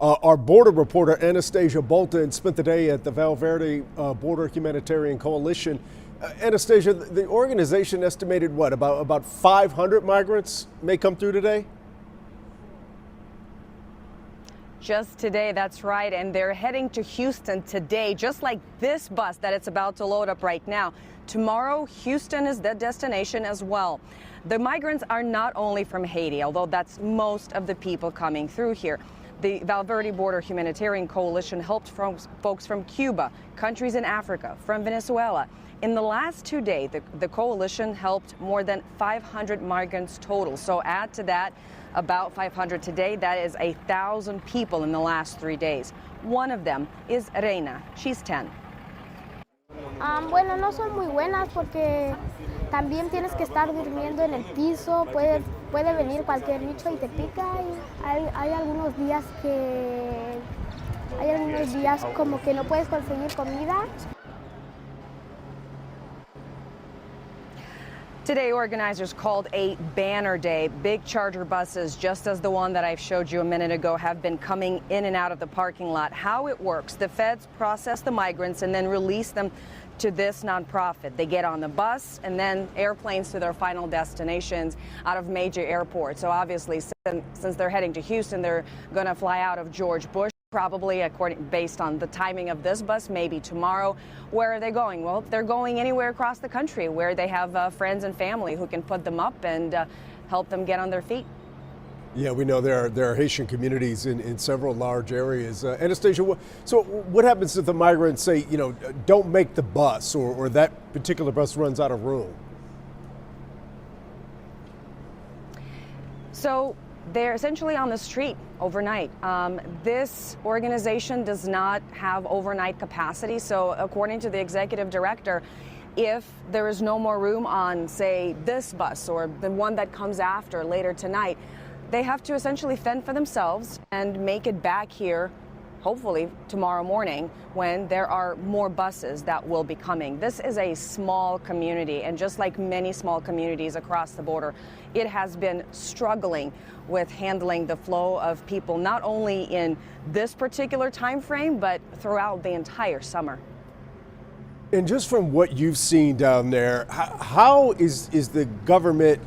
Our border reporter Anastasia Bolton spent the day at the Valverde Border Humanitarian Coalition. Anastasia, the organization estimated what, about 500 migrants may come through today? Just today, that's right, and they're heading to Houston today, just like this bus that it's about to load up right now. Tomorrow, Houston is the destination as well. The migrants are not only from Haiti, although that's most of the people coming through here. The Valverde Border Humanitarian Coalition helped folks from Cuba, countries in Africa, from Venezuela. In the last 2 days, the coalition helped more than 500 migrants total. So add to that about 500 today. That is 1,000 people in the last 3 days. One of them is Reina. She's 10. Bueno, no son muy buenas porque también tienes que estar durmiendo en el piso, puede venir cualquier bicho y te pica. Y hay algunos días como que no puedes conseguir comida. Today, organizers called a banner day. Big charter buses, just as the one that I showed you a minute ago, have been coming in and out of the parking lot. How it works, the feds process the migrants and then release them to this nonprofit. They get on the bus and then airplanes to their final destinations out of major airports. So obviously, since they're heading to Houston, they're going to fly out of George Bush. Probably, based on the timing of this bus, maybe tomorrow. Where are they going? Well, they're going anywhere across the country where they have friends and family who can put them up and help them get on their feet. Yeah, we know there are Haitian communities in several large areas. Anastasia, so what happens if the migrants say, don't make the bus or that particular bus runs out of room? So they're essentially on the street overnight. This organization does not have overnight capacity. So according to the executive director, if there is no more room on, say, this bus or the one that comes after later tonight, they have to essentially fend for themselves and make it back here, hopefully tomorrow morning, when there are more buses that will be coming. This is a small community, and just like many small communities across the border, it has been struggling with handling the flow of people, not only in this particular time frame, but throughout the entire summer. And just from what you've seen down there, how is the government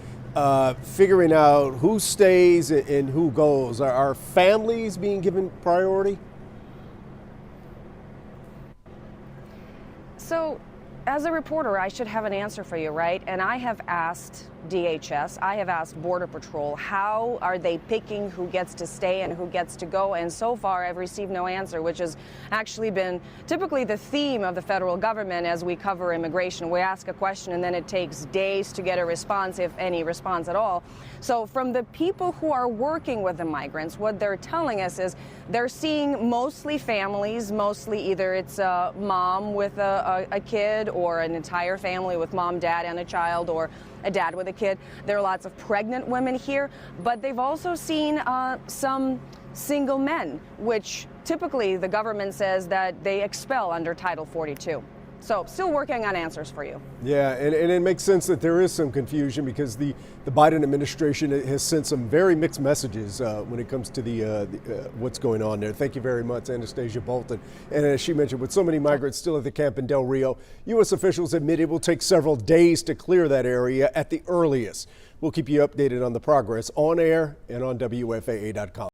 figuring out who stays and who goes? Are families being given priority? So, as a reporter, I should have an answer for you, right? And I have asked DHS, I have asked Border Patrol, how are they picking who gets to stay and who gets to go? And so far, I've received no answer, which has actually been typically the theme of the federal government as we cover immigration. We ask a question and then it takes days to get a response, if any response at all. So from the people who are working with the migrants, what they're telling us is they're seeing mostly families, mostly either it's a mom with a kid or an entire family with mom, dad, and a child, or a dad with a kid. There are lots of pregnant women here, but they've also seen some single men, which typically the government says that they expel under Title 42. So still working on answers for you. Yeah, and it makes sense that there is some confusion because the Biden administration has sent some very mixed messages when it comes to what's going on there. Thank you very much, Anastasia Bolton. And as she mentioned, with so many migrants still at the camp in Del Rio, U.S. officials admit it will take several days to clear that area at the earliest. We'll keep you updated on the progress on air and on WFAA.com.